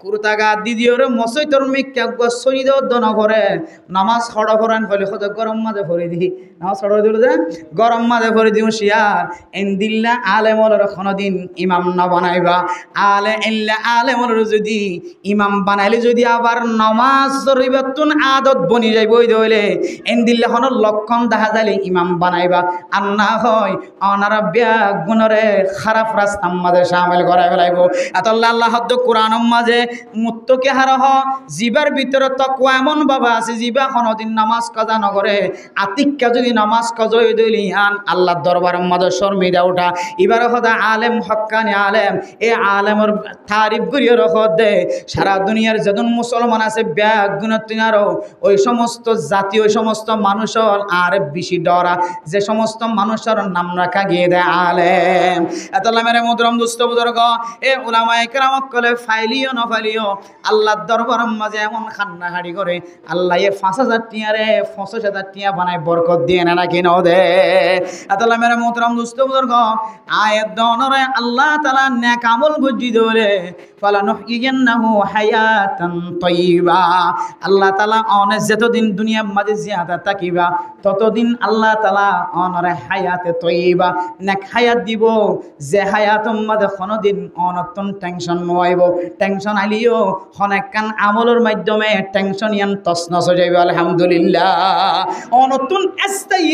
কুরতাগা দিদিওরে মসই তোর মিক্কা গসই দেও দন করে নামাজ হড় করান হলে কত গরম মাঝে ভরে দি নামাজ হড় দিল যে গরম মাঝে ভরে দিও শিয়ার এন দিল্লা আলেমর কোনদিন ইমাম না বানাইবা আলেমর যদি ইমাম বানাইলে যদি আবার নামাজ পরিবর্তন আদত বনি যাইব হইলে এন দিল্লা হন লক্ষণ দেখা যাইলে ইমাম বানাইবা আর না হয় অনারা ব্যাগ গুণরে খারাপ রাস্তার মাঝে সামিল করাই ফেলাইব এত আল্লাহ হদ্দ কোরআনের মাঝে মুত্তকে হারহ জিবার ভিতরে তকওয়া এমন বাবা আছে জিবা কোনদিন নামাজ কাজা নগরে আতিক্কা যদি নামাজ কাজই দইলি আন আল্লাহর দরবারের মাঝে শর্মিদা ওঠা এবার হদা আলেম হক্কানি আলেম এ আলেমের তারিফ করিয়ে রখ দে সারা দুনিয়ার যখন মুসলমান আছে ব্যাগ গুণতিনারও ওই সমস্ত জাতি ওই সমস্ত মানুষের আর বেশি ডরা যে সমস্ত মানুষের নাম রাখা গিয়ে দেয় আলেম এত মেরে মুদরম দুস্থ বুজুর্গ এ উলামায়ে কেরাম কলে ফাইলিও না ফাইলিও আল্লাহর দরবারের মাঝে এমন খান্নাহাড়ি করে আল্লাহ এ ৫,০০০ টিয়ারে ৫০,০০০ টিয়া বানায় বরকত দিয়ে না কিনো দে এত মেরে মুদরম দুস্থ বুজুর্গ আয়াত দনরে আল্লাহ তাআলা নেক আমল গজি দরে ফালানুহইয়ান্নাহু হায়াতান তাইয়্যিবা আল্লাহ তাআলা অনে যতদিন দুনিয়ার মাঝে জিয়াদা তাকিবা ততদিন আল্লাহ তাআলা অনরে হায়াতে তাইয়্যিবা নেক হায়াত দিব যে হায়াতের মাঝে কোনদিন অনতন টেনশন নয়াইব টেনশন আইলিও হনেকান আমলের মাধ্যমে টেনশন ইয়ান তসনস হয়ে যাইব আলহামদুলিল্লাহ অনতন আস্তাই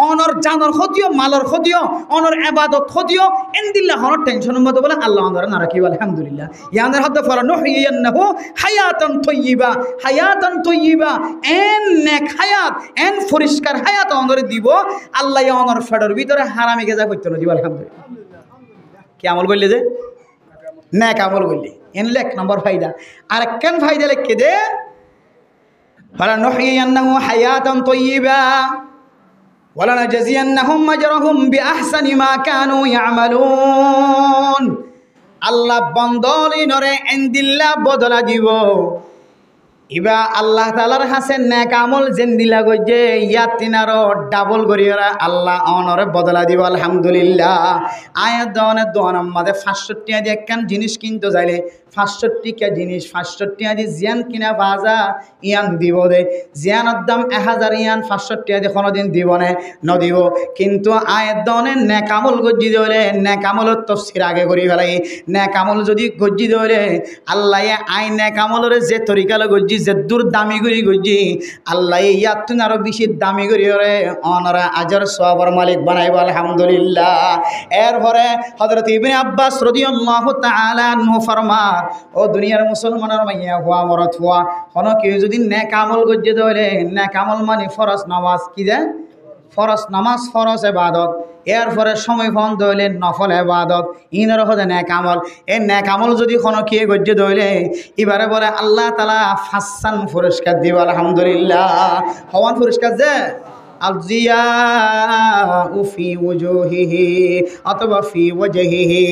অনর জানর ক্ষতিও মালর ক্ষতিও অনর ইবাদত ক্ষতিও ইনদিল্লাহ হনর টেনশনের মধ্যে বলে আল্লাহ অনরে না রাখিব আলহামদুলিল্লাহ ইয়ানের হাতে ফালানুহইয়ান্নাহু হায়াতান তাইয়্যিবা এন নেক হায়াত এন পরিষ্কার হায়াত অনরে দিব আল্লাহ অনর ফেডর ভিতরে হারামি গেজা করতে না দিব আলহামদুলিল্লাহ কি আমল করলে যে নেক আমল করলে এন এক নম্বর ফায়দা আর কেন ফায়দা লিখে দে ফালানুহইয়ান্নাহু হায়াতান তাইয়্যিবা ওয়ালানাজজিয়ান্নাহুম আজরাহুম বিআহসানি মা কানু ইয়ামালুন আল্লাহ বন্দলি নরে এনদিল্লা বদলা দিব ইবা আল্লাহ তাআলার কাছে নেক আমল যেন দিলা গজে ইয়াত তিনারো ডাবল করিয়া আল্লাহ অনরে বদলা দিব আলহামদুলিল্লাহ আয়াত দনে দোয়ানার মাঝে ৫০০ টাকা দিয়ে একখান জিনিস কিনতে যাইলে ৫০০ টাকা জিনিস ৫০০ টাকা দিয়ে জিয়ান কিনা বাজা ইয়ান দিব দে জিয়ানের দাম ১০০০ ইয়ান ৫০০ টাকা দিয়ে কোনোদিন দিব না নদিব কিন্তু আয়াত দনে নেক আমল গজ্জি দিলে নেক আমলের তাফসীর আগে করি ফেলাই নেক আমল যদি গজ্জি দিলে আল্লাহ আই নেক আমলের যে তরিকা গজ্জি যে দূর দামি করি গজ্জি আল্লাহ ইয়াত আরো বেশি দামি করি রে অনরা আজর সওয়াবের মালিক বানাইব আলহামদুলিল্লাহ এরপরে হযরত ইবনে আব্বাস রাদিয়াল্লাহু তাআলা আনহু ফরমান ও দুনিয়ার মুসলমানের মাইয়া হুয়া মরত হুয়া কোন কেউ যদি নেক আমল গজ্জে দইলে নেক আমল মানে ফরজ নামাজ কি যে ফরজ নামাজ ফরজ ইবাদত এরপরে সময় ফোন দইলে নফল ইবাদত ইনের হদে নেক আমল এই নেক আমল যদি কোনো কে গজ্জে দইলে এবারে বলে আল্লাহ তাআলা হাসান পুরস্কার দিব আলহামদুলিল্লাহ হওয়ান পুরস্কার যে আলজিয়াউ ফি ওজুহিহি অথবা ফি ওয়াজহিহি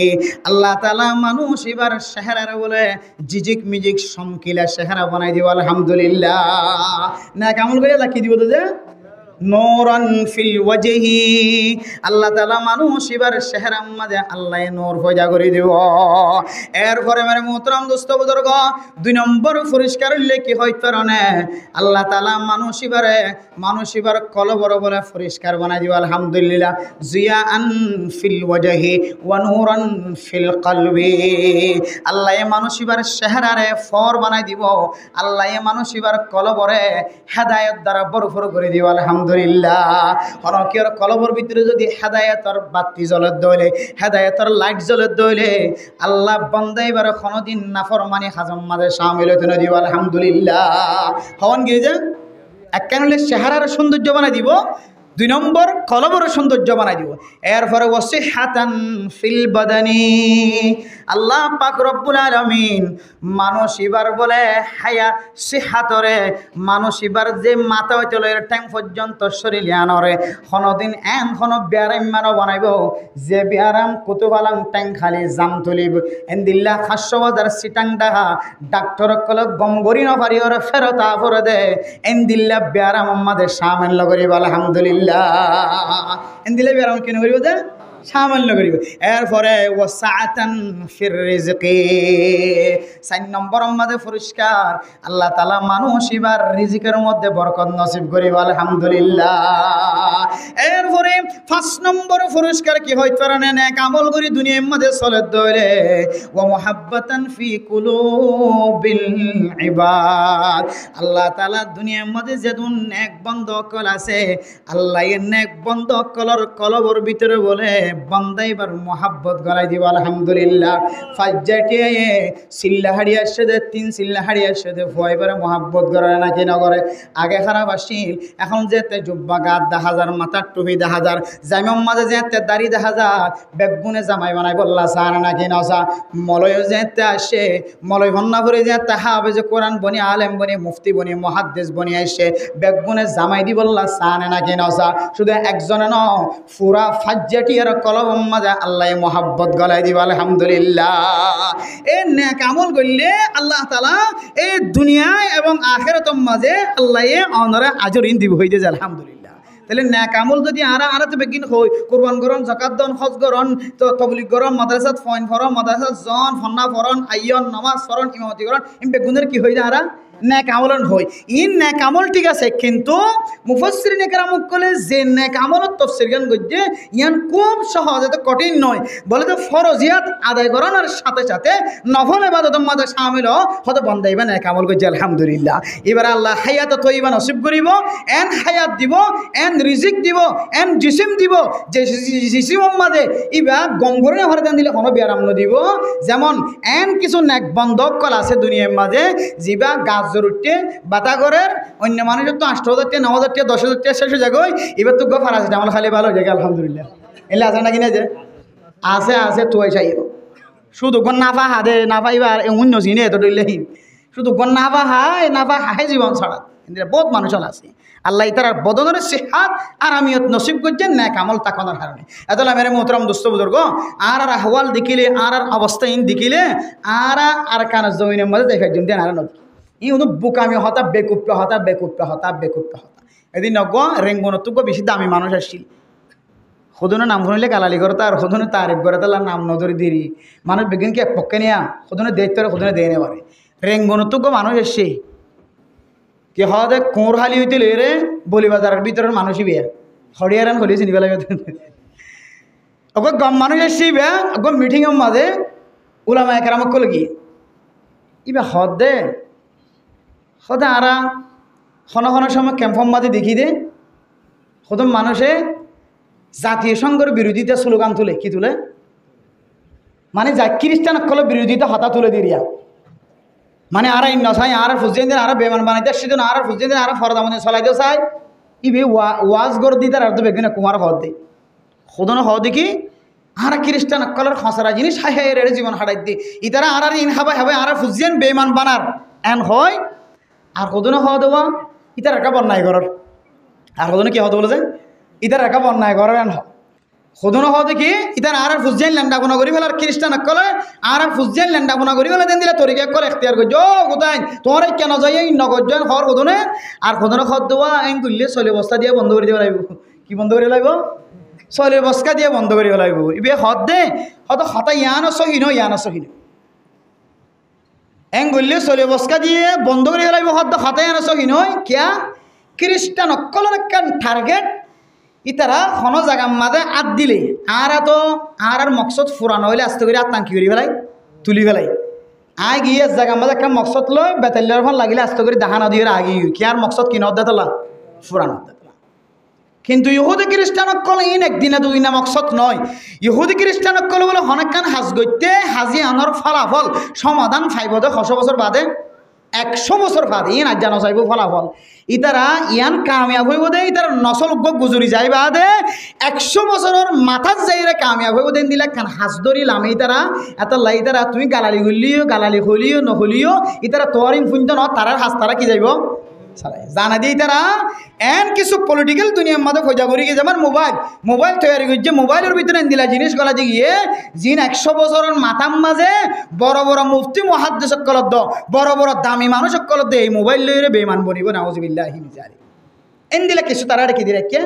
আল্লাহ তাআলা মানুষ এবার চেহারার বলে জিজিক মিজিক সমকিলা চেহারা বানাই দিব আলহামদুলিল্লাহ নেক আমল করে লাকি দিব তো যে নূরান ফিল ওয়াজহি আল্লাহ তাআলা মানুষ এবার চেহারার মাঝে আল্লাহ নূর পয়দা করে দিব এরপরে মেরে মুহতারাম দোস্ত বুজুর্গ ২ নম্বর পুরস্কার হইলে কি হইতো না আল্লাহ তাআলা মানুষ এবার কলবর বলে পুরস্কার বানাই দিব আলহামদুলিল্লাহ জিয়াআন ফিল ওয়াজহি ওয়া নূরান ফিল কলবি আল্লাহ মানুষ এবার চেহারারে ফর বানাই দিব আল্লাহ মানুষ এবার কলবরে হেদায়েত দ্বারা ভরপুর করে দিব আলহামদুলিল্লাহ হরকিয়র কলবর ভিতরে যদি হেদায়েতের বাতি জ্বলত দইলে হেদায়েতের লাইট জ্বলত দইলে আল্লাহ বান্দা এবার কোনদিন নাফরমানি হাজম মাঝে শামিল হতে না দিব আলহামদুলিল্লাহ হন গিয়ে যে একখানে চেহারার সৌন্দর্য বানাই দিব ২ নম্বর কলবর সৌন্দর্য বানাই দিব এরপরে ওয়াসিহাতান ফিল বাদানি আল্লাহ পাক রব্বুল আলামিন মানুষ এবার বলে হায়া সিহাতরে মানুষ এবার যে মাথা হইতলে ট্যাং পর্যন্ত শরীর আনরে কোনদিন এন কোন ব্যায়াম মানো বানাইব যে ব্যায়াম কুতুবালাং ট্যাং খালি জাম তুলিব এন্দিল্লা ৫০০,০০০ সিটাং ডাহা ডাক্তার কল গমগরি ন পারি ওরে ফেরতা ফরে দে এন্দিল্লা ব্যায়াম আমাদের সামেল লগরিব আলহামদুলিল্লাহ এন্দিল্লা ব্যায়াম কেন করিব দে সামান্য করিব এরপরে ওয়াসাআতান ফির রিজকি 4 নম্বর মধ্যে পুরস্কার আল্লাহ তাআলা মানুষ এবার রিজিকের মধ্যে বরকত নসিব করিব আলহামদুলিল্লাহ এরপরে 5 নম্বর পুরস্কার কি হইতে পারে নেক আমল করি দুনিয়ার মধ্যে চলে দইলে ওয়া মুহাব্বাতান ফি কুলুবিল ইবাদ আল্লাহ তাআলা দুনিয়ার মধ্যে যেদুন নেক বন্ধ কল আছে আল্লাহ এর নেক বন্ধ কলর কলবর ভিতরে বলে বান্দাইবার মোহাব্বত গলাই দিব আলহামদুলিল্লাহ ফাজ্জাটিয়ে সিল্লাহাড়িয়ার সাথে 3 সিল্লাহাড়িয়ার সাথে ফয়বারে মোহাব্বত করে নাকি না করে আগে খারাপ আসিল এখন যেতে জুব্বা গাত 10000 মাথার টুপি 10000 জাইমাম মাঝে যেতে দাড়ি 10000 বেগুনে জামাই বানাই বললা সারা নাকি না সা মলয় যেতে আসে মলয় ভন্না করে যেতে হবে যে কোরআন বনি আলেম বনি মুফতি বনি মুহাদ্দিস বনি আসে বেগুনে জামাই দি বললা সানা নাকি না সা শুধু একজনে ন পুরা ফাজ্জাটিয়ার কলব মাঝে আল্লাহ মোহাব্বত গলাই দিব আলহামদুলিল্লাহ এই নেক আমল করলে আল্লাহ তাআলা এই দুনিয়ায় এবং আখিরাতের মাঝে আল্লাহ অনরে আজরিন দিব হইতে যায় আলহামদুলিল্লাহ তাহলে নেক আমল যদি আরাতে বেগিন হই কুরবান করন যাকাত দান হজ করন তো তাবলীগ করন মাদ্রাসাত ফয়ন ফরন মাদ্রাসাত জন ফন্না ফরন আইয়ন নামাজ ফরন ইমামতি করন ইম বেগুনের কি হই যায় নেক আমলন হই ইন নেক আমল ঠিক আছে কিন্তু মুফাসসিরিন একরাম কলে যে নেক আমলত তাফসীর গান গজ্জে ইয়ান খুব সহজ এত কঠিন নয় বলে তো ফরজিয়াত আদায় করার সাথে সাথে নফল ইবাদতের মধ্যে শামিল হতে বান্দাইবা নেক আমল গজ্জে আলহামদুলিল্লাহ এবার আল্লাহ হায়াত তয়্যিবা নসিব করিব এন হায়াত দিব এন রিজিক দিব এন জিসিম দিব যে জিসিম মধ্যে ইবা গম করে হরে দেন দিলে কোনো বিয়ারাম ন দিব যেমন এন কিছু নেক বন্ধক কল আছে দুনিয়ার মাঝে জিবা জরুরতে বাতাগরের অন্য মানুষের তো 8000 টাকা 9000 টাকা 10000 টাকা শেষ হয়ে যাবে এবার তো প্যারাসিটামল খালি ভালো হয়ে যায় আলহামদুলিল্লাহ এলে আছে না কিনা যে আছে তুই চাইব শুধু গন নাফা হাদে নাফাইবার অন্য চিনে এত দইলেহীন শুধু গন নাফা হায় জীবন ছাড়া বহুত মানুষ আছে আল্লাহ তার বদনের সিহাত আর আমিয়ত নসিব করছেন নেক আমল তাকানোর কারণে এতলা মেরে মোহতরম দোস্ত বুজুর্গ আর আহওয়াল দেখিলে আর অবস্থা ইন দেখিলে আর কান জমিনের মধ্যে দেখা জন্য আর নদী ই উনি বুকামি হতা বেকুপ্পে এদিন নগ রেঙ্গনতো বেশি দামি মানুষ আসছিল সদনে নাম শুনিলে গালালি করতা আর সদনে তারিফ করে তার নাম নজরে দিরি মানুষ বিজ্ঞানকে এক পক্ষে নিয়া সদনে দেখতে সদনে দিয়ে নেবারে রেঙ্গনতো মানুষ এসছে কি হদে কোঁর হালি হইতে রে বলি বাজারের ভিতরের মানুষই বিয়া হরিয়ারান হলি চিনিবা লাগে অগ গম মানুষ এসছি বিয়া অগ মিটিংয়ের মাঝে উলামা একরামক কল কি ইবা হদে আরা ক্ষণ সময় ক্যাম্পম মাঝে দেখি দে সদম মানুষে জাতীয় সংঘের বিরোধিতা স্লোগান তুলে কি তুলে মানে যা খ্রিস্টান কল বিরোধিতা হতা তুলে দিরিয়া মানে আর নসাই আর ফুজিয়ে দিন আর বেমান বানাইতে সেদিন আর ফুজিয়ে দিন আর ফরদা মানে চলাইতে চাই ইবে ওয়াজ গড় দিতে আর তো বেগুনে কুমার হদ দে সদন হদ কি আর খ্রিস্টান কলের খসরা জিনিস হাই হাই রে জীবন হারাই দি ইতারা আর ইন হাবাই হাবাই আর ফুজিয়েন বেমান বানার এন হয় আর সদনে হওয়া দেওয়া ইতার একা বন্যায় ঘরের আর সদনে কি হতে বলে যে ইতার একা বন্যায় ঘরের এন সদনে হওয়া দেখি ইতার আর ফুজিয়ান ল্যান্ডা গুণা করি ফেলার খ্রিস্টান কলে আর ফুজিয়ান ল্যান্ডা গুণা করি ফেলে দেন দিলে তরিকে কল এখতিয়ার করছো কোথায় তোমার কেন যাই এই নগরজন হওয়ার সদনে আর সদনে হওয়া দেওয়া এন করলে চলে বস্তা দিয়ে বন্ধ করে দিব লাগবে কি বন্ধ করে লাগব চলে বস্তা দিয়ে বন্ধ করে লাগব ইবে হদ দে হয়তো হতা ইয়ানো সহিন এং বললে চলে বস্কা দিয়ে বন্ধ করে লাগবে হদ হতাই আনা সহি নয় কিয়া খ্রিস্টান অকলের একটা টার্গেট ইতারা কোনো জায়গার মাঝে আত দিলে আর মকসদ ফুরানো হইলে আস্তে করে আত্মাঙ্কি করি ফেলাই তুলি ফেলাই আয় গিয়ে জায়গার মাঝে একটা মকসদ লয় বেতাল্লার ফল লাগিলে আস্তে করে দাহানা দিয়ে আগে কি আর মকসদ কিনা দেতলা ফুরানো কিন্তু ইহুদি খ্রিস্টানকল ইন একদিনে দুদিনা মকসদ নয় ইহুদি খ্রিস্টানকল বলে অনেকখান হাজ গইতে হাজি আনার ফলাফল সমাধান ফাইব 100 বছর বাদে 100 বছর বাদে ইন আজ জানো চাইব ফলাফল ইতারা ইয়ান কামিয়াব হইব দে ইতার নসল গুজুরি যাই বাদে 100 বছরের মাথার যাইরে কামিয়াব হইব দেন দিলে খান হাজ ধরি লামে ইতারা এত লাই তারা তুমি গালালি হলিও নহলিও ইতারা তোয়ারিং ফুঞ্জ ন তারার হাজ তারা কি যাইব জানা দিয়ে তারা এন কিছু পলিটিক্যাল দুনিয়ার মধ্যে খোঁজা করি গিয়ে যেমন মোবাইল তৈরি করছে মোবাইলের ভিতরে দিলা জিনিস গলা গিয়ে জিন 100 বছরের মাথার মাঝে বড় বড় মুফতি মুহাদ্দিস সকলত বড় বড় দামি মানুষ সকলত এই মোবাইল লইরে বেমান বনিব নাউজুবিল্লাহি মিন জালিক এন দিলা কিছু তারা রেখে দিয়ে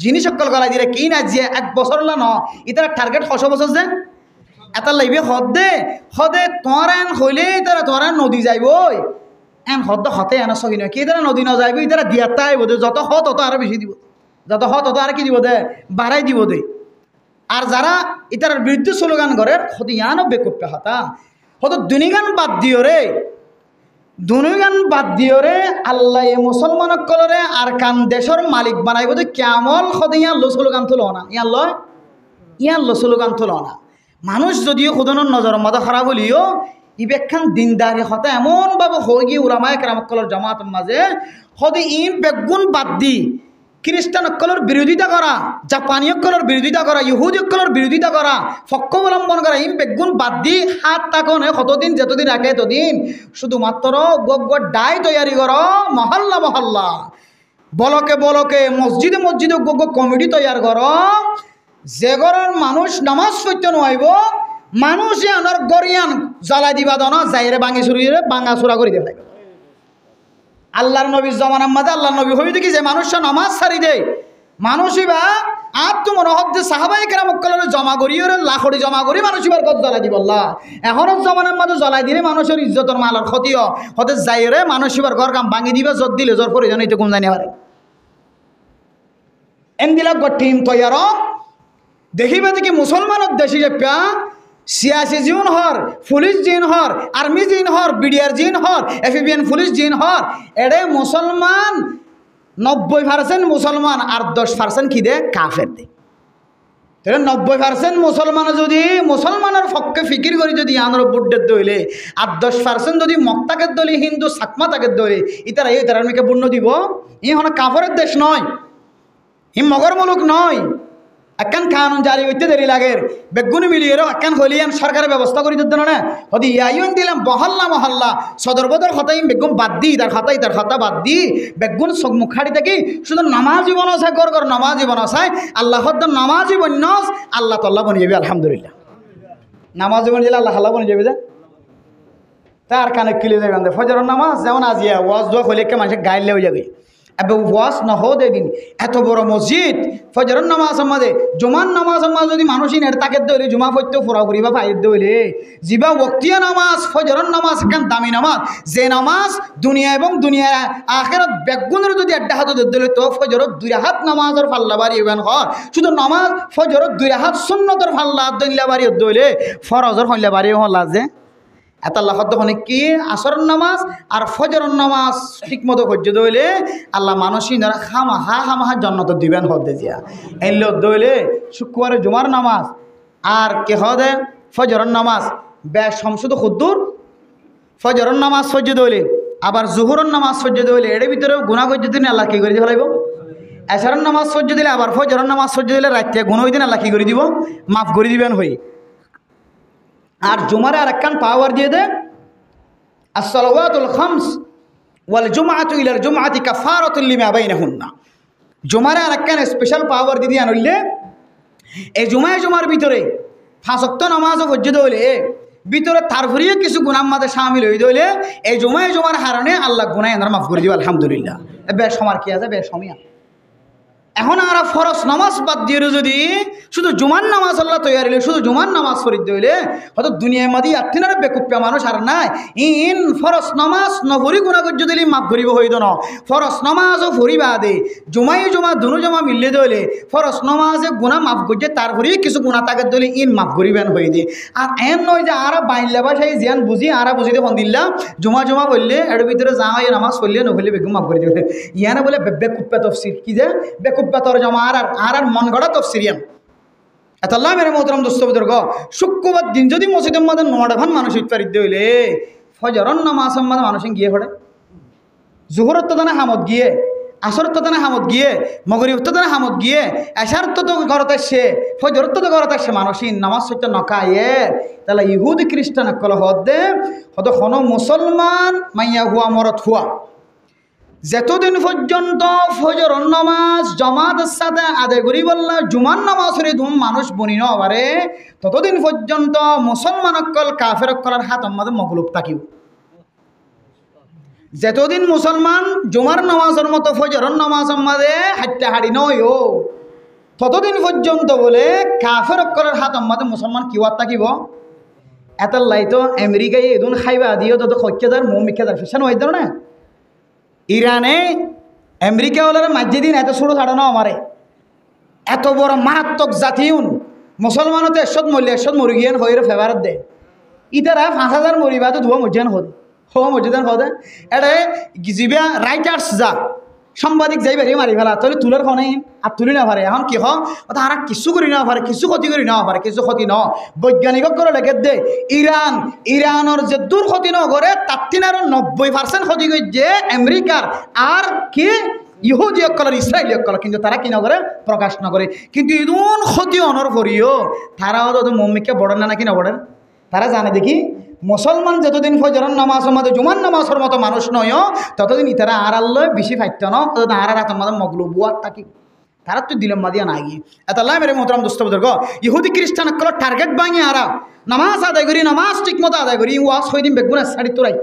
জিনিস সকল গলাই দিলে কি না যে 1 বছর লা ন ইতার টার্গেট 6 বছর যে এটা লাইবে হদে হদে তোরান হইলে তারা তোরান নদী যাইবই এন হদ হতে এন সগি নয় কি তারা নদী ন যাইব ইতারা দিয়াতাই বোধ যত হত তত আরো বেশি দিব যত হত তত আর কি দিব দে বাড়াই দিব দে আর যারা ইতার বিরুদ্ধে স্লোগান করে হদিয়ানো বেকুপ্পে হতা হতো দুনিগান বাদ দিও রে দুনিগান বাদ দিও রে আল্লাহ এ মুসলমানক কলরে আর কান দেশের মালিক বানাইব যে কেমল হদিয়ান লো স্লোগান তুলো না ইয়ান লো স্লোগান তুলো না মানুষ যদিও খুদনের নজর মতো খারাপ হলিও ইবেকখান দিনদারি হতা এমনভাবে হয়ে গিয়ে উলামায়ে কেরামত কলর জামাতের মাঝে হদে ইন বেগুন বাদ দি খ্রিস্টান অকলের বিরোধিতা করা জাপানি অকলের বিরোধিতা করা ইহুদি অকলের বিরোধিতা করা পক্ষ অবলম্বন করা ইন বেগুন বাদ দি হাত তাকনে কতদিন যতদিন রাখে ততদিন শুধুমাত্র ডাই তৈরি কর মহল্লা মহল্লা বলকে বলকে মসজিদে মসজিদে কমিটি তৈরি কর যে ঘরের মানুষ নামাজ পড়তে নইব মানুষে আনার গরিয়ান জ্বালাই দিবা দনা যাইরে ভাঙি চুরিয়ে ভাঙা চূড়া করে দেবে আল্লাহর নবীর জমানার মাঝে আল্লাহর নবী হয়ে দেখি যে মানুষরা নামাজ ছাড়ি দেয় মানুষই বা আত্মমনোহদ্দে সাহাবাই কেরামক্কলের জমা করিয়ে লাখড়ি জমা করি মানুষইবার কত জ্বালাই দিব আল্লাহ এখনো জমানার মাঝে জ্বালাই দিলে মানুষের ইজ্জতর মালার ক্ষতিও হতে যাইরে মানুষইবার ঘর কাম ভাঙি দিবে জোর দিলে জোর প্রয়োজন এটা কম জানি পারে এমদিলাক টিম তৈয়ার দেখিবে দেখি মুসলমানের দেশে যে প্যা সিয়াসি জিন হর পুলিশ জিন হর আর্মি জিন হর বিডিআর জিন হর এফবিএন পুলিশ জিন হর এড়ে মুসলমান 90% মুসলমান আর 10% কি দে কাফের দে তাহলে 90% মুসলমান যদি মুসলমানের পক্ষে ফিকির করি যদি আনর বুড্ডের দইলে আর 10% যদি মক্তাকের দলি হিন্দু সাকমা তাকের দলি ইতারা এই তারা মেকে বুণ্য দিব ই হন কাফরের দেশ নয় ই মগর মুলুক নয় একান কানুন জারি হইতে দেরি লাগে বেগুনি মিলিয়ে একান হলিয়ান সরকারের ব্যবস্থা করে দিত না হদি ইয়াইন দিলাম মহল্লা মহল্লা সদর বদর হতাই বেগুন বাদ দি তার খাতা বাদ দি বেগুন মুখাড়ি থাকি শুধু নামাজ জীবন আছে গর গর নামাজ জীবন আছে আল্লাহ নামাজ জীবন আল্লাহ তাল্লাহ বনে যাবে আলহামদুলিল্লাহ নামাজ জীবন দিলে আল্লাহ আল্লাহ বনে যাবে যে তার কানে কিলে যাবে ফজরের নামাজ যেমন আজিয়া ওয়াজ দোয়া হলে কে মানুষের গাইলে হয়ে যাবে এবার ওয়াজ না হোক দিন এত বড় মসজিদ ফজরের নামাজ আমাদের জুমার নামাজ আমার যদি মানুষই নেট তাকে দৌড়ে জুমা পড়তে ফুরাফুরি বা ফাইয়ের দৌড়ে জিবা বক্তিয়া নামাজ ফজরের নামাজ একখান দামি নামাজ যে নামাজ দুনিয়া এবং দুনিয়া আখেরাত বেগুনের যদি একটা হাত দৌড়ে তো ফজরত 2 হাত নামাজের ফাল্লা বাড়ি এবেন হয় শুধু নামাজ ফজরত 2 হাত সুন্নতের ফাল্লা দইলা বাড়ি দৌড়ে ফরজর ফাল্লা বাড়ি হল যে এত আল্লাহ হনে কি আসর নামাজ আর ফজরের নামাজ ঠিক মতো সহ্য দইলে আল্লাহ মানুষই ধরা খামাহা জন্নত দিবেন হদে জিয়া এল দইলে শুক্রবারে জুমার নামাজ আর কে হদে ফজরের নামাজ ব্যাস সমশুদ্ধ খুদ্দুর ফজরের নামাজ সহ্য দইলে আবার জুহুরের নামাজ সহ্য দইলে এর ভিতরে গুণা করতে দিন আল্লাহ কি করে দিয়ে ফেলাইব এশারের নামাজ সহ্য দিলে আবার ফজরের নামাজ সহ্য দিলে রাত্রে গুণ হয়ে দিন আল্লাহ কি করে দিব মাফ করে দিবেন হই আর জুমারে আর একখান পাওয়ার দিয়ে দে আসসালাওয়াতুল খামস ওয়াল জুমআতু ইলাল জুমআতি কাফারাতুল লিমা বাইনাহুন্না জুমারে আর একখান স্পেশাল পাওয়ার দিয়ে আনলে এই জুমার ভিতরে 5 ওয়াক্ত নামাজও সহ্য দইলে ভিতরে তারপরেও কিছু গুনাহ মাঝে শামিল হয়ে দইলে এই জুমার হারণে আল্লাহ গুনাহ এনার মাফ করে দিব আলহামদুলিল্লাহ বেশ সময় কি আছে বেশ সময় এখন আমরা ফরজ নামাজ বাদ দিয়ে যদি শুধু জুমার নামাজ আল্লাহ তৈরি শুধু জুমার নামাজ ফরিদ দইলে হয়তো দুনিয়ার মাদি আত্মীয় বেকুপ্পা মানুষ আর নাই ইন ফরজ নামাজ নভরি গুণা করজ দিলে মাফ করিব হইত ন ফরজ নামাজও ফরিবা দে জুমা দুনো জমা মিললে দইলে ফরজ নামাজে গুণা মাফ করছে তারপরে কিছু গুণা তাকে দইলে ইন মাফ করিবেন হয়ে দে আর এন নয় যে আরা বাইল্লা বা সেই জিয়ান বুঝি আরা বুঝিতে ফোন দিল্লা জুমা বললে এর ভিতরে যা হয় নামাজ পড়লে নফলে বেগু মাফ করে দিবে ইয়ানা বলে বেকুপ্পা তফসির কি যে বেকুব্বাতর জমা আর মন গড়া তফসিরিয়াম এত আল্লাহ মেরে মোহতরম দোস্তবুজুর্গ শুক্রবার দিন যদি মসজিদের মধ্যে 9টা ভান মানুষ ইফতারিত হইলে ফজরের নামাজের মধ্যে মানুষ গিয়ে পড়ে জোহরের তো হামত গিয়ে আসর তো হামত গিয়ে মগরিব তো হামত গিয়ে এশার তো ঘরতে সে ফজর তো ঘরতে সে মানুষই নামাজ সত্য নকায়ে তাহলে ইহুদি খ্রিস্টান কল হদে হতো কোনো মুসলমান মাইয়া হুয়া মরত হুয়া যতদিন পর্যন্ত ফজরের নামাজ জামাতের সাথে আদায় করি বললা জুমার নামাজের ধুম মানুষ বনি নবারে ততদিন পর্যন্ত মুসলমান অকল কাফের অকলের হাত আমাদের মগলুব থাকিব যতদিন মুসলমান জুমার নামাজের মতো ফজরের নামাজ আমাদের হাঁটতে হাড়ি নয় ও ততদিন পর্যন্ত বলে কাফের অক্ষরের হাত আমাদের মুসলমান কিওয়াত থাকিব এটার লাইতো আমেরিকায় এদুন খাইবা দিও তত খৈক্যাদার মৌমিক্যাদার ফিসান হয়ে না ইরানে আমেরিকা ওলার মাঝে দিন এত ছোটো ছাড়ানো আমারে এত বড় মারাত্মক জাতিউন মুসলমানও তো এসত মরলে এসত মরি গিয়ান হয়ে ফেভারত দে ইতারা 5,000 মরিবা তো ধোয়া মজ্জান হদ হওয়া মজ্জান হদে এটা জিবা রাইটার্স যা সাংবাদিক যাই বেরিয়ে মারি ফেলা তাহলে তুলার খনে আর তুলি না পারে এখন কি হয় তারা কিছু করি না পারে কিছু ক্ষতি করি না পারে কিছু ক্ষতি ন বৈজ্ঞানিক করে লেগে দে ইরানের যে দূর ক্ষতি ন করে তার 90% ক্ষতি করছে আমেরিকার আর কি ইহুদি অকলের ইসরায়েলি অকল কিন্তু তারা কি নগরে প্রকাশ নগরে কিন্তু ইদুন ক্ষতি অনর করিও তারাও তো মম্মিকে বড়েন না নাকি না বড়েন তারা জানে দেখি মুসলমান যতদিন ফজর নামাজের মধ্যে জুমার নামাজের মতো মানুষ নয় ততদিন তারা আর আল্লাহ বেশি ফাইত ন ততদিন আর রাতের মধ্যে মগলুবুয়ার থাকি তারা তো দিলম মাদিয়া নাই এত আল্লাহ মেরে মোহতরম দোস্ত বুজুর্গ ইহুদি খ্রিস্টান অকলের টার্গেট ভাঙি আরা নামাজ আদায় করি নামাজ ঠিক মতো আদায় করি ওয়াজ হয়ে দিন বেগুন শাড়ি তো রাখ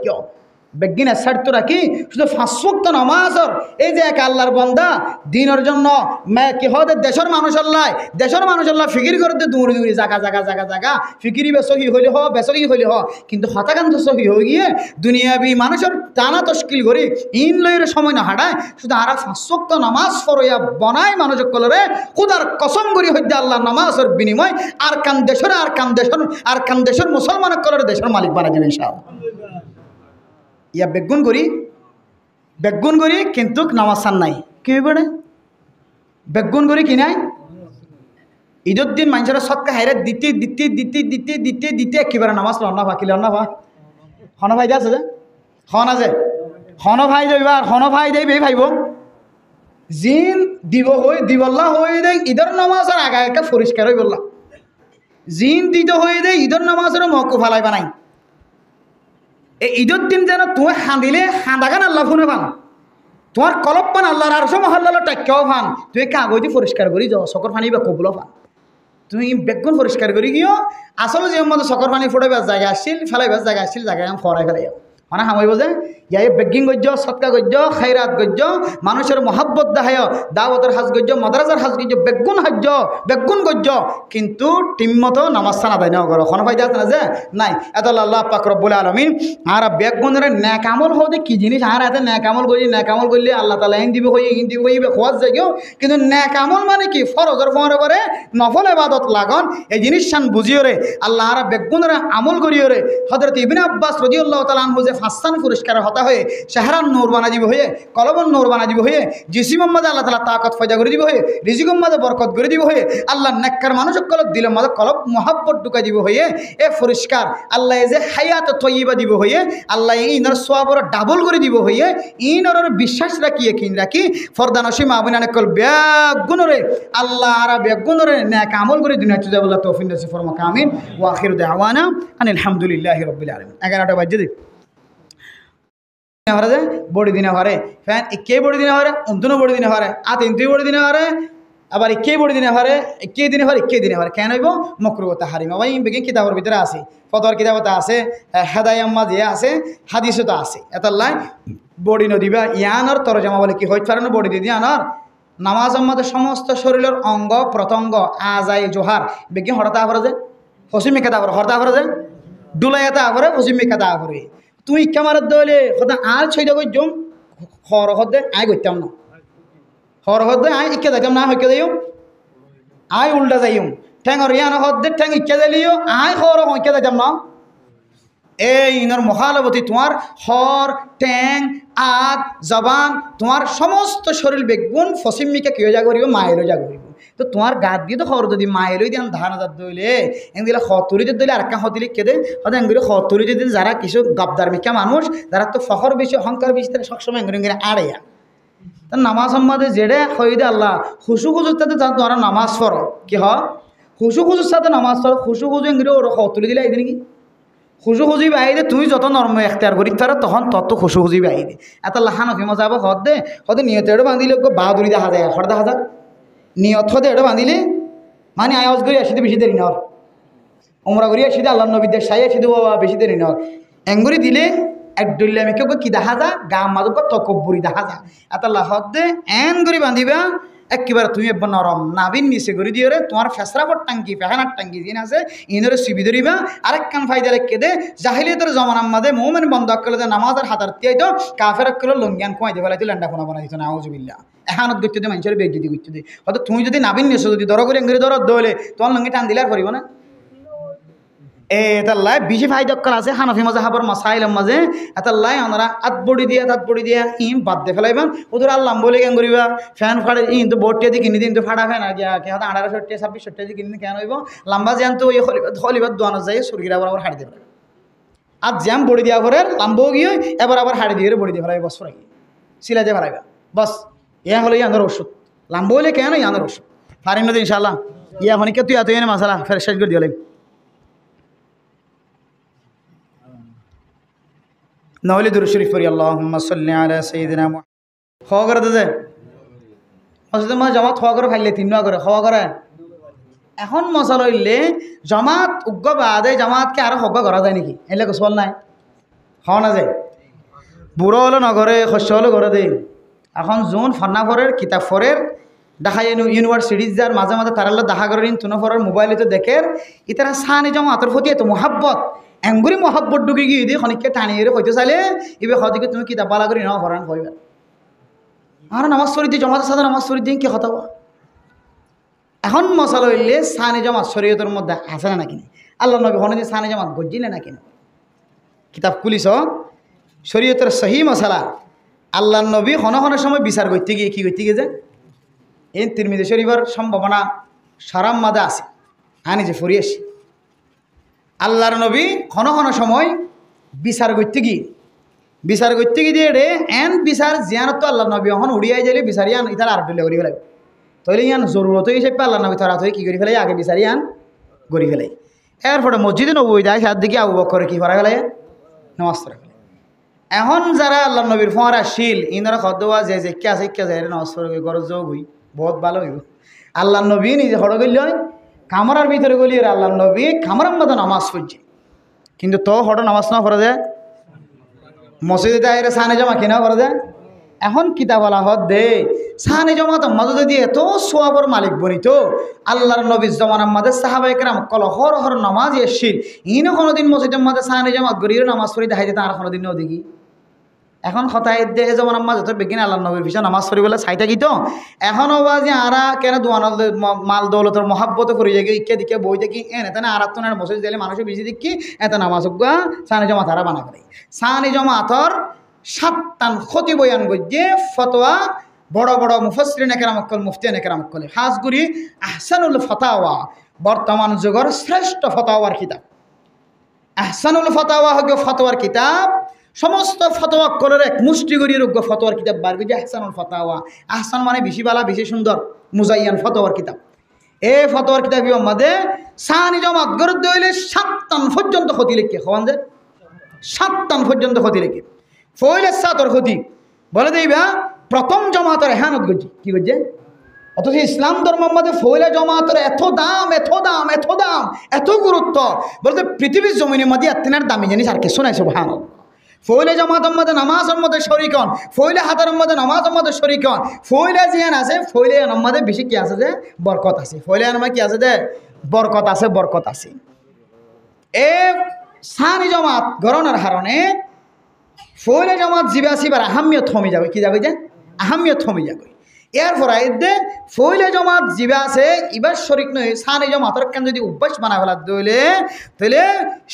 বেগিন এসার তো রাখি শুধু 5 ওয়াক্ত নামাজর এই যে এক আল্লাহর বান্দা দিনের জন্য কি হতে দেশের মানুষ আল্লাহ ফিকির করতে দূরে দূরে জায়গা ফিকিরি বেসকি হইলে বেসকি হইলে কিন্তু হতাকান্ত সহি হয়ে গিয়ে দুনিয়াবি মানুষের টানা তশকিল করি ইন লইয়ের সময় না হাঁটায় শুধু আর 5 ওয়াক্ত নামাজ পড়িয়া বনায় মানুষের কলরে খুদার কসম করি হইতে আল্লাহ নামাজের বিনিময় আর কান দেশের মুসলমানের কলরে দেশের মালিক বানাই দেবে ইনশাআল্লাহ ইয়া বেগুন করি কিন্তু নামাজ সান নাই কি হইবে বেগুন করি কি নাই ঈদের দিন মানুষের সৎকা হাইরে দিতে একেবারে নামাজ লন্না ভা কি লন্না ভা হন ভাই আছে যে হন আছে হন ভাই যাইবা আর হন ভাই দেই ভাইব জিন দিবল্লা হয়ে দেয় ঈদের নামাজের আগা একটা পরিষ্কার হয়ে বললাম জিন দিতে হয়ে দেয় ঈদের নামাজের মকু ফালাই বানাই এই ঈদের দিন যেন তুমি হাঁদিলে হাঁদাগান আল্লাহ ফোনে পান তোমার কলপ পান আল্লাহর আরশো মহল্লার টাক্কাও পান তুমি কাগজ পরিষ্কার করি যাও চকর পানি বা কবুলও পান তুমি বেগুন পরিষ্কার করি গিয়েও আসলে যে মধ্যে চকর পানি ফুটাইবার জায়গা আসছিল ফেলাইবার জায়গা আসছিল জায়গায় ফরাই ফেলাই মানে সামৰিব যে ইয়াই বেগিং গজ্য সৎকা গজ্য খাইরাত গজ্য মানুষের মহাব্বত দেখায় দাওয়াতের হাজ গজ্য মাদ্রাসার হাজ গজ্য বেগুন গজ্য কিন্তু টিমমতো নামাজ সান আদায় নেওয়া করো কোনো ফায়দা আছে না যে নাই এত আল্লাহ পাক রব্বুল আলামিন আর বেগুনের ন্যাক আমল হতে কি জিনিস আর এতে ন্যাক আমল করলে আল্লাহ তাআলা ইন দিব হইবে খোয়াজ যাইও কিন্তু ন্যাক আমল মানে কি ফরজের পরে নফল ইবাদত লাগন এই জিনিস শান বুঝিও রে আল্লাহ আর বেগুনের আমল করিও রে হযরত ইবনে আব্বাস রাদিয়াল্লাহু তাআলা আনহু যে ফাস্তান পুরস্কার হতা হয়ে চেহারার নূর বানা দিব হয়ে কলবন নূর বানা দিব হয়ে জিসিম মধ্যে আল্লাহ তাআলা তাকত ফয়দা করে দিব হয়ে রিজিকের মধ্যে বরকত করে দিব হয়ে আল্লাহ নেককার মানুষের কলব দিলের মধ্যে কলব মহাব্বত ঢুকাই দিব হয়ে এ পুরস্কার আল্লাহ যে হায়াত তয়্যিবা দিব হয়ে আল্লাহ ইনর সওয়াবর ডাবল করে দিব হয়ে ইনর বিশ্বাস রাখি কিন রাখি ফরদানসি মাবনানে কল বেগুনরে আল্লাহ আর বেগুনরে নেক আমল করে দুনিয়া চুজা বলা তৌফিক নসিব ফরমাক আমিন ওয়া আখিরু দাওয়ানা আনিল হামদুলিল্লাহি রাব্বিল আলামিন 11টা বাজে দিই হরে বড়ি দিনে হরে ফ্যান একে বড়ি দিনে হরে অন্তনো বড়ি দিনে হরে আ তিনটি বড়ি দিনে হরে আবার একে বড়ি দিনে হরে একে দিনে হরে কেন হইব মকরুহতা হারিমা ভাই বেগিন কিতাবের ভিতরে আছে ফতোয়ার কিতাবতে আছে হেদায়াম্মা যে আছে হাদিসও আছে এতাল্লাই বড়ি নদীবা ইয়ানর তরজমা বলে কি হইতে পারে না বড়ি দিদি আনার নামাজ আমাদের সমস্ত শরীরের অঙ্গ প্রত্যঙ্গ আজাই জোহার বেগিন হরতা আফরে যে পশ্চিমী খেতা আফরে হরতা আফরে যে ডুলাইয়াতা আফরে পশ্চিমী খেতা আফরে তুই ক্যামেরার দলে হতে আর ছয়টা করছম হর হতে আয় করতাম না হর হতে আয় ইকে যাইতাম না হইকে যাইও আয় উল্টা যাইম ঠ্যাঙর ইয়ান হতে ঠ্যাং ইকে যাইলিও আয় হর হইকে যাইতাম না এই ইনর মহালবতী তোমার হর ট্যাং আগ জবান তোমার সমস্ত শরীর বেগুন ফসিমিকে কেউ যা করিব মায়েরও যা করিব তো তোমার গাত দিয়ে তো খর যদি মায়েরই দিয়ে ধান হাজার দইলে এন দিলে খতুরি যদি দইলে আর একটা হতিলে কেদে হয়তো এগুলো খতুরি যদি যারা কিছু গাবদার মিকা মানুষ যারা তো ফখর বেশি অহংকার বেশি তারা সবসময় এগুলো আড়েয়া তার নামাজ সম্বাদে জেডে হইদে আল্লাহ খুশু খুজুর সাথে তোমরা নামাজ পড়ো কি হ খুশু খুজুর সাথে নামাজ পড়ো খুশু খুজু এগুলো ওর খতুরি দিলে এই নাকি খুশু খুঁজি বাহিদে তুই যত নর্ম এখতিয়ার করি তারা তখন তত খুশু খুঁজি বাহিদে এত লাহানফি মজা আবার হদ দে হতে নিয়ত এড়ো বাঁধিলে বাহাদুরি দেখা যায় হর দেখা যাক নিয়ত হতে এড়ো বাঁধিলে মানে আয়াজ করি আসিতে বেশি দেরি নর ওমরা করি আসিতে আল্লাহ নবীদের সাই আসিতে বেশি দেরি নর এঙ্গুরি দিলে এক ডুল্লা মেকে কি দেখা যা গা মাদক তকব্বরি দেখা যা এত হদ দে এন করে বাঁধিবা একেবারে তুমি একবার নরম নাবিন নিচে করে দিয়ে রে তোমার ফেসরাপর টাঙ্কি পেহানার টাঙ্কি যিনি আছে ইনরে সিবি ধরিবা আরেক কান ফায়দা রেখে দে জাহিলিয়তের জমানার মাঝে মোমেন বন্ধ করলে যে নামাজের হাতার তিয়াই তো কাফের করে লঙ্গিয়ান কোয়াই দিয়ে ফেলাইতো ল্যান্ডা ফোনা বানাইতো না আউজুবিল্লাহ এহানত করতে দিয়ে মানুষের বেজ্জিতি করতে দিয়ে হয়তো তুমি যদি নাবিন নিছো যদি দর করে এঙ্গরি দর দৌলে তোমার লঙ্গি টান দিলে আর করিব না এতাল্লাই বেশি ফায়দক্কল আছে হানফি মাঝে হাবর মাসাইলের মাঝে এতাল্লাই আমরা আত বড়ি দিয়া বাদ দিয়ে ফেলাইবেন ওদের আল্লাহ বলে কেন করিবা ফ্যান ফাড়ে তো বোর্ডটিয়া দিয়ে কিনে দিন তো ফাটা ফ্যান আর কে হয়তো 1860 2660 দিয়ে কিনে কেন হইব লাম্বা জ্যাম তো ওই হলিবার দোয়ানো যায় সুরগিরা আবার হাড়ি দিয়ে আর জ্যাম বড়ি দেওয়া করে লাম্বও গিয়ে এবার আবার হাড়ি দিয়ে বড়ি দিয়ে ফেলাইবে বস ফরাই সিলা দিয়ে ফেলাইবা বস ইয়া হলো ইয়াদের ওষুধ লাম্বা হলে কেন ইয়াদের ওষুধ ফারিন নদী ইনশাল্লাহ ইয়া হনিকে তুই এত এনে মশালা ফের শেষ করে দিয়ে নহলে দুরূদ শরীফ পড়ি আল্লাহুম্মা সাল্লি আলা সাইয়্যিদিনা মুহাম্মদ খাওয়া করে দে মসজিদের মধ্যে জামাত খাওয়া করে ফাইলে তিন করে খাওয়া করে এখন মশলা হইলে জামাত উগ্র বাদে জামাতকে আরো হগ্গ করা যায় নাকি এলে গোসল নাই খাওয়া না যায় বুড়ো হলো নগরে শস্য হলো ঘরে দেই এখন যোন ফান্না ফরের কিতাব ফরের দেখা যায় ইউনিভার্সিটি যার মাঝে মাঝে তারাল্লা দেখা করেন তুনো ফরের মোবাইলে তো দেখে ইতারা সানি জামাতের প্রতি এত মহাব্বত এঙ্গুরি মহাব্বত ঢুকে গিয়ে দিয়ে খনিককে টানিয়ে হইতে চাইলে এবার হয়তো তুমি কিতাব পালা করি নাও হরান কইবা আর নামাজ শরীর দিয়ে জমাতের সাথে নামাজ শরীর দিয়ে কি হতাব এখন মশালা হইলে সানি জামাত শরীয়তের মধ্যে আছে না নাকি আল্লাহ নবী হনে সানি জামাত গজ্জিলে না কিনা কিতাব খুলিস শরীয়তের সহি মশালা আল্লাহ নবী হনের সময় বিচার করতে গিয়ে কি করতে গিয়ে যে এই তিরমিজি শরীফের সম্ভাবনা সারাম মাদা আছে আনি যে ফরি আসি আল্লাহর নবী ঘন সময় বিচার করতে গিয়ে দিয়ে রে এন বিচার জিয়ানত তো আল্লাহ নবী এখন উড়িয়াই যাইলে বিচারিয়ান ইতার আর ডলে করি ফেলাই তৈলে ইয়ান জরুরত হিসেবে আল্লাহ নবী তারা তুই কী করি ফেলাই আগে বিচারিয়ান গড়ি ফেলাই এরপরে মসজিদে নবী যায় সার দিকে আবু বকর কি করা ফেলাই নামাজ পড়া ফেলাই এখন যারা আল্লাহ নবীর ফোঁয়ারা শিল ইনারা খদ্দা যে কে আছে কে যায় নামাজ পড়ে গরজ যোগ হই বহুত ভালো হইব আল্লাহ নবী নিজে হড় গেল কামরার ভিতরে গলি আল্লাহ নবী কামরার মতো নামাজ পড়ছে কিন্তু তো হঠাৎ নামাজ না পড়া যায় মসজিদে দায়ের সানে জমা কিনা করা যায় এখন কিতাবালা হদ দে সানে জমা তো মজা যদি এত সোয়াবর মালিক বনিত আল্লাহর নবীর জমানার মাঝে সাহাবায়ে কেরাম কল হর নামাজ এসছিল ইনো কোনোদিন মসজিদের মাঝে সানে জমা গরিয়ে নামাজ পড়ি দেখাই দিতে আর কোনোদিন ন দেখি এখন কথায় দে জমানার মাঝে তো বেগিন আল্লাহ নবীর পিছনে নামাজ পড়ি বলে চাই থাকি তো এখনও বাজে আরা কেন দোয়ান মাল দৌলতের মহাব্বত করি যায় ইকে দিকে বই দেখি এনে তেনে আর তোনার মসজিদ দিলে মানুষের বেশি দেখি এত নামাজ সানে জমা তারা বানা করে সানে জমাতর সাতটান ক্ষতি বয়ান গজ্জে ফতোয়া বড় বড় মুফাসসিরিন কেরামকল মুফতিয়ান কেরামকল হাজগুড়ি আহসানুল ফতাওয়া বর্তমান যুগের শ্রেষ্ঠ ফতাওয়ার কিতাব আহসানুল ফতাওয়া হগে ফতোয়ার কিতাব সমস্ত ফতোয়া কলের এক মুষ্টিগড়ির যোগ্য ফতোয়ার কিতাব বার গিয়ে আহসানুল ফতাওয়া আহসান মানে বেশি বালা বেশি সুন্দর মুজাইয়ান ফতোয়ার কিতাব এই ফতোয়ার কিতাব মধ্যে সানি জমাত গরদ হইলে 7 টান পর্যন্ত ক্ষতি লিখে খাওয়ান যায় 7 টান পর্যন্ত ক্ষতি লিখে ফইলের সাতর ক্ষতি বলে দেইবা প্রথম জমাতের এহানত গজি কি করছে অথচ ইসলাম ধর্মের মধ্যে ফইলে জমাতের এত দাম এত গুরুত্ব বলতে পৃথিবীর জমিনের মধ্যে এতনার দামি জানিস আর কিছু নাই সুবহানাল্লাহ ফইলে জমাতের মধ্যে নামাজের মধ্যে শরীক হন ফইলে হাতের মধ্যে নামাজের মধ্যে শরীক হন ফইলে জিয়ান আছে ফইলে মধ্যে বেশি কি আছে যে বরকত আছে ফইলে কি আছে যে বরকত আছে এ সানি জমাত গরনের হারণে ফইলে জমাত জিবাসিবার আহামিয়ত থমি যাবে কি যাবে যে আহামিয়ত থমি যাবে এরপর আইদে ফইলে জমাত জিবা আছে ইবার শরিক নয় সানি জমাতর কেন যদি অভ্যাস বানা ফেলা দইলে তাহলে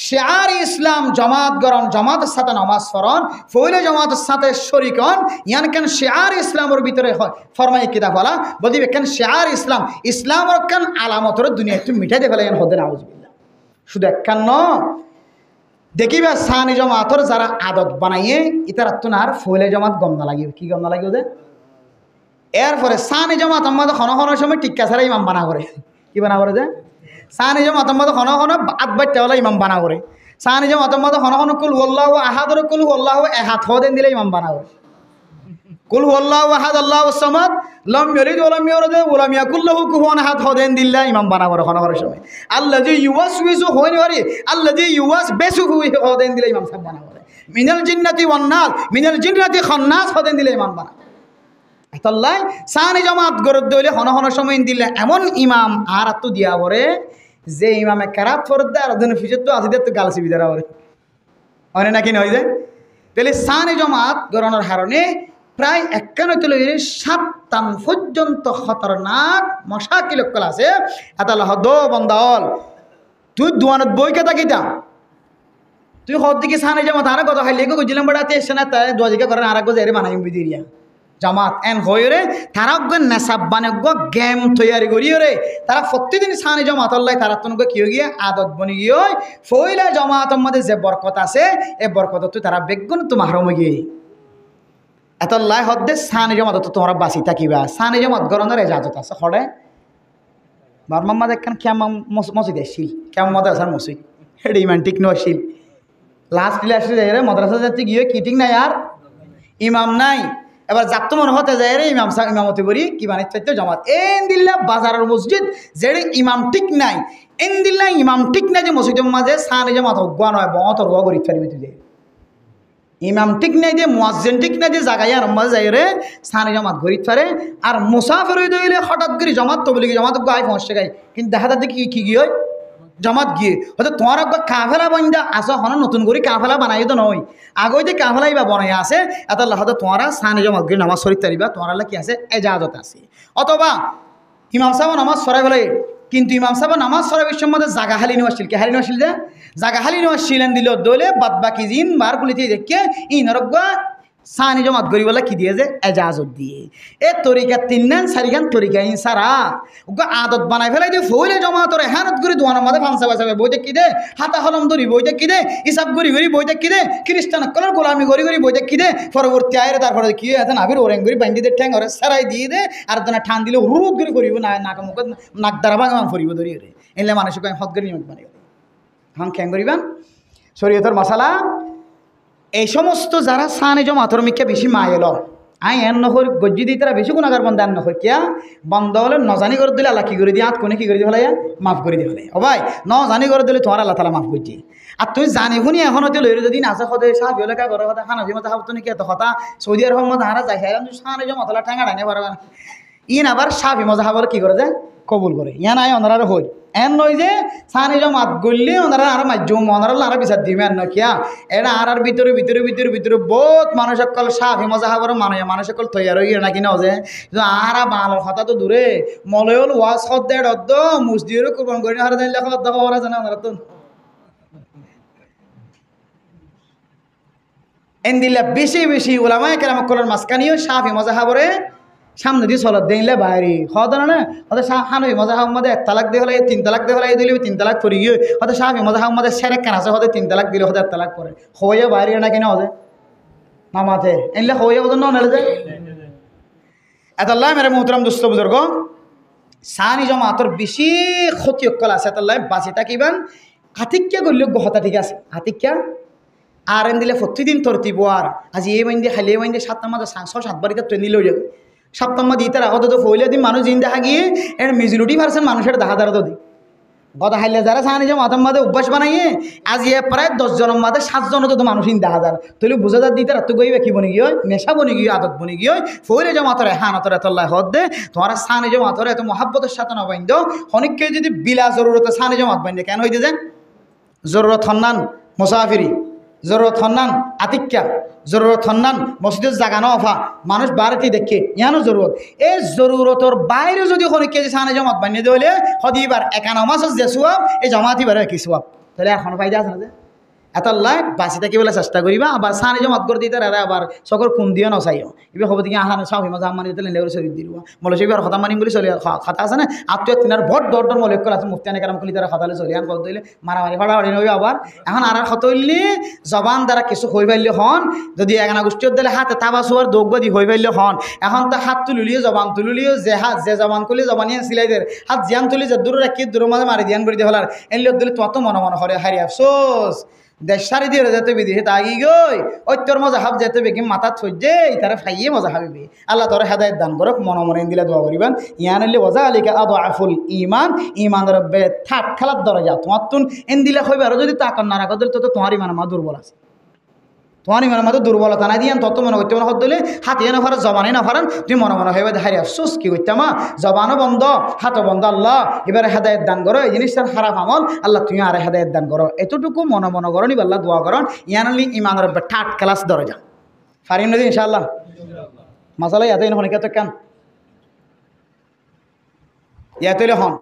শিআর ইসলাম জমাত গরম জমাতের সাথে নামাজ পড়ন ফইলে জমাতের সাথে শরিক হন ইয়ান কেন শিআর ইসলামের ভিতরে হয় ফরমাই কিতাব বলা বলদিবে কেন শিআর ইসলামের কেন আলামতর দুনিয়া তুমি মিটাই দে ফেলা ইয়ান হদে নাউজুবিল্লাহ শুধু একখান দেখিবা সানি জমাতর যারা আদত বানাইয়ে ইতার তুনার ফইলে জমাত গম না লাগিব কি গম না লাগিব যে এরপরে সানি জমাত আমাদের ক্ষণ সময় টিক্কা ছাড়া ইমাম বানা করে কি বানা করে যে সানি জমাত আমাদের ক্ষণ আত বাইটাওয়ালা ইমাম বানা করে সানি জমাত আমাদের ক্ষণ কুল হুয়াল্লাহু আহাদর কুল হুয়াল্লাহু আহাদ হদেন দিলে ইমাম বানা করে কুল হুয়াল্লাহু আহাদ আল্লাহুস সামাদ লাম ইয়ালিদ ওয়া লাম ইউলাদ ওয়া লাম ইয়াকুল লাহু কুফুয়ান আহাদ হদেন দিল্লা ইমাম বানা করে ক্ষণ সময় আল্লাযী ইউওয়াসওয়িসু হয়নি পারে আল্লাযী ইউওয়াসবিসু হদেন দিলে ইমাম সাহেব বানা করে মিনাল জিন্নাতি ওয়ান নাস মিনাল জিন্নাতি খান্নাস হদেন দিলে ইমাম বানা এতল্লাই সানি জমাত গরত দইলে হন হন সময় দিলে এমন ইমাম আর তো দিয়া পরে যে ইমামে কেরাত ফরত দেয় আর ওদের ফিজত তো আসিদের তো গাল সিবি দেওয়া পরে হয় নাকি নয় যে তাহলে সানি জমাত গরনের হারণে প্রায় 7 পর্যন্ত খতরনাক মশাকিলকল আছে এতাল হদ বন্দাল তুই দুয়ানত বইকে তাকিতা তুই হদ দিকে সানি জমাত আর কত খাইলে গেছিলাম বেড়াতে এসে না তাই দোয়াজিকে করেন আর এক এর বানাই বিদিরিয়া জামাত এন হয়ে তারা নেশাব বানজ্ঞ গেম তৈরি করি রে তারা প্রতিদিন সানি জমাত আল্লাহ তারা তনকে কি গিয়ে আদত বনি গিয়ে ফইলা জমাতের মধ্যে যে বরকত আছে এই বরকত তুই তারা বেগুন তো মাহরুম গিয়ে এতল্লাই হদ্দে সানি জমাত তো তোমরা বাঁচি থাকিবা সানি জমাত গরনের এজাজত আছে হরে বারমাম্মা দেখেন কেমন মসজিদ আসছিল কেমন মাদ্রাসার মসজিদ হেডে ইমান ঠিক নছিল লাস্ট আসলে যাই রে মাদ্রাসা যাতে গিয়ে কি ঠিক নাই আর ইমাম নাই এবার যাত্র মনে হতে যায় রে ইমাম সাহেব ইমামতি করি কি বানিয়ে জমাত এন দিল্লা বাজারের মসজিদ যে ইমাম ঠিক নাই এন দিল্লা ইমাম ঠিক নাই যে মসজিদের মাঝে সানি জমাত অজ্ঞা নয় বত অজ্ঞা করি ফেলবি তুই ইমাম ঠিক নাই দিয়ে মুয়াজ্জিন ঠিক নাই দিয়ে জাগাই আর মাঝে যাই রে সানি জমাত ঘুরিত পারে আর মুসাফির হয়ে দিলে হঠাৎ করে জমাত তো বলি জমাত গায়ে পৌঁছে গাই কিন্তু দেখা যাচ্ছে কি গিয়ে হয় জমাত গিয়ে হয়তো তোমার কাফেলা বন্ধা আসো হন নতুন করে কাফেলা বানাই তো নয় আগে যে কাফেলাই বা বনাই আছে এত হয়তো তোমারা সানি জমাত গিয়ে নামাজ শরীর তারিবা তোমার কি আছে এজাজত আছে অথবা ইমাম সাহেব নামাজ সরাই বলে কিন্তু ইমাম সাহেব নামাজ সরাই বিশ্বের মধ্যে জাগা হালি নেওয়াছিল কে হালি নেওয়াছিল যে জাগা হালি নেওয়াছিলেন দিল দলে বাদ বাকি জিন বার গুলিতে দেখে ইনরজ্ঞ সানি জমাত গরি বলে কি দিয়ে যে এজাজত দিয়ে এ তরিকা 3-4 তরিকা ইনসারা ওকে আদত বানাই ফেলাই দিয়ে ফইলে জমাতরে হানত করে দোয়ানোর মধ্যে ফাংসা বাঁচাবে বইতে কি দে হাতা হলম ধরি বইতে কি দে ইসাব গরি বইতে কি দে খ্রিস্টান কলার গোলামি গরি বইতে কি দে পরবর্তী আয়ের তারপরে কি এখন আবির ওরেং গরি বান্ধি দে ঠ্যাং ওরে সারাই দিয়ে দে আর তোনা ঠান দিলে রুদ করে করিব না নাক মুখ নাক দ্বারা ভাঙা ফরিব ধরি রে এলে মানুষকে আমি হদ গরি বানাই হাম খ্যাং করিবান শরীয়তের মশালা এই সমস্ত যারা সানি জমাতর মিকে বেশি মায়েল আই এন নহর গজ্জি দিয়ে তারা বেশি গুণাগার বন্ধ আন নহর কিয়া বন্ধ হলে নজানি করে দিলে আল্লাহ কি করে দিয়ে আত কোনে কি করে দিয়ে হলে মাফ করে দিয়ে হলে ও ভাই নজানি করে দিলে তোমার আল্লাহ তালা মাফ করছি আর তুই জানি শুনি এখন হতে লইরে যদি নাচা সদে সাহ এলাকা ঘর কথা খানা মতো হাবতো নাকি এত কথা সৌদি আরব মতো হারা যাই তুই সানি জমাতলা ঠেঙা ডাইনে পারবে না ইন আবার সাফি মজা হাবর কি করে যায় কবুল করে ইয়া নাই ওনারা হই এন নয় যে সানি জমাত গড়লে ওনারা আর মাধ্যম ওনারা আর বিচার দিবে আর নকিয়া এটা আর ভিতরে ভিতরে ভিতরে ভিতরে বহুত মানুষ সকল সাফি মজা হাবর মানুষ সকল তৈয়ার হয়ে নাকি না যে আর বাংলার কথা তো দূরে মলয়ল ওয়াজ হদ্দের অদ্দ মুসদিরও কুরবান করে হারা দিলে খবর আছে না ওনারা তো এন দিলে বেশি বেশি ওলামায়ে কেরাম কলার মাঝখানিও সাফি মজা হাবরে সামনে দিয়ে চলত দিলে বাইরে হতো না হয়তো হানবি মজা হাব মধ্যে 1 তালাক দিয়ে হলে 3 তালাক দিয়ে হলে দিলে 3 তালাক করি গিয়ে হয়তো সাফি মজা হাব মধ্যে সেরেক কেন আছে হয়তো 3 তালাক দিলে হয়তো 1 তালাক করে হয়ে বাইরে না কিনা হতে মামাতে এনলে হয়ে হতো না নেলে যায় এতাল্লাহ মেরে মোহতরম দুস্থ বুজুর্গ সানি জমাতর বেশি ক্ষতি অকল আছে এতাল্লাহ বাঁচি থাকিবান আতিক্যা করলে গহতা ঠিক আছে আতিক্যা আর এন দিলে প্রতিদিন তরতিব আর আজি এই বাইন্দে খালি এই বাইন্দে 7 মাস 6-7 বারিতে ট্রেনিং লই যাবে সপ্তম দিতে রাখো তো ফইলে দিন মানুষ জিন দেখা গিয়ে এর মেজরিটি% মানুষের দেখা দাঁড়া তো দি গদা হাইলে যারা সানি যে মাতার মাঝে অভ্যাস বানাইয়ে আজ প্রায় 10 জনের মাঝে 7 জন তো মানুষ ইন দেখা যার তাহলে বোঝা যার দিতে রাত গইবে কি বনি গিয়ে নেশা বনি গিয়ে আদত বনি গিয়ে ফইলে যে মাতরে হানতরে এতল্লাহ হদ দে তোমার সানি যে মাতরে এত মহাব্বতের সাথে না বাইন্দ অনেককে যদি বিলা জরুরতে সানি যে মাত বাইন্দে কেন হইতে যায় জরুরত হন্নান মুসাফিরি জরুরত হন্নান আতিক্যা জরুরত হন্নান মসজিদের জাগানো অফা মানুষ বাড়িতে দেখে ইয়ানো জরুরত এই জরুরতর বাইরে যদি অনেক কেজি সানি জমাত বানিয়ে দিলে হদিবার 91 মাস যে সোয়াব এই জমাতি বারে কি সোয়াব তাহলে এখন ফায়দা আছে না যে এতল্লাই বাঁচি থাকিবলৈ চেষ্টা কৰিবা আবার সানি জমাত করে দিতে রে আবার সকল কোন দিয়ে নচাইও এবার হব দিকে আহান চাও হিমা মানি দিতে লেলে চলি দিব মলসবি আর খতা মানিম বলে চলি খাতা আছে না আত্মীয় তিনার ভট দর দর মলিক আছে মুফতিয়ানে কারাম কলি তারা খাতালে চলি আন কত দিলে মারামারি ফাড়াফাড়ি নবি আবার এখন আর খত হইলি জবান দ্বারা কিছু হই পাইলে হন যদি এগানা গোষ্ঠীর দিলে হাতে তাবা চোয়ার দৌগবাদী হই পাইলে হন এখন তো হাত তুলিলিও জবান তুলিলিও যে হাত যে জবান করলে জবানিয়ে সিলাই দের হাত জিয়ান তুলি যে দূর রাখি দূরের মাঝে মারি দিয়ান করে দিয়ে হলার এনলিও দিলে তত মনে মনে হরে হারি আফসোস দেশ সারি দিয়ে যেতে বিদেশে তাগি গই ওই তোর মজা হাব যেতে বেগি মাথা থইজে তারা ফাইয়ে মজা হাবিবি আল্লাহ তোর হেদায়ত দান করক মনে মনে দিলে দোয়া করিবেন ইয়ান আল্লি ওজা আলিকা আদআফুল ঈমান ঈমানের বে থাট খেলার দরজা তোমার তুন এন দিলে হইবে আর যদি তাকান না রাখো তো তোমার ঈমান মা দুর্বল আছে তোমার ইমানের মধ্যে দুর্বলতা নাই দিয়ান তত মনে করতে মনে হত দিলে হাতিয়ে না পারেন জবানই না পারেন তুমি মনে মনে হইবে হারি আফসোস কি করতাম জবানও বন্ধ হাতও বন্ধ আল্লাহ এবারে হেদায়ত দান করো এই জিনিসটার খারাপ আমল আল্লাহ তুমি আর হেদায়ত দান করো এতটুকু মনে মনে করো নিবা আল্লাহ দোয়া করন ইয়ানলি ইমানের ঠাট ক্লাস দরজা ফারিম নদী ইনশাআল্লাহ মাসালা ইয়াতে হনিকা তো কেন ইয়াতে হন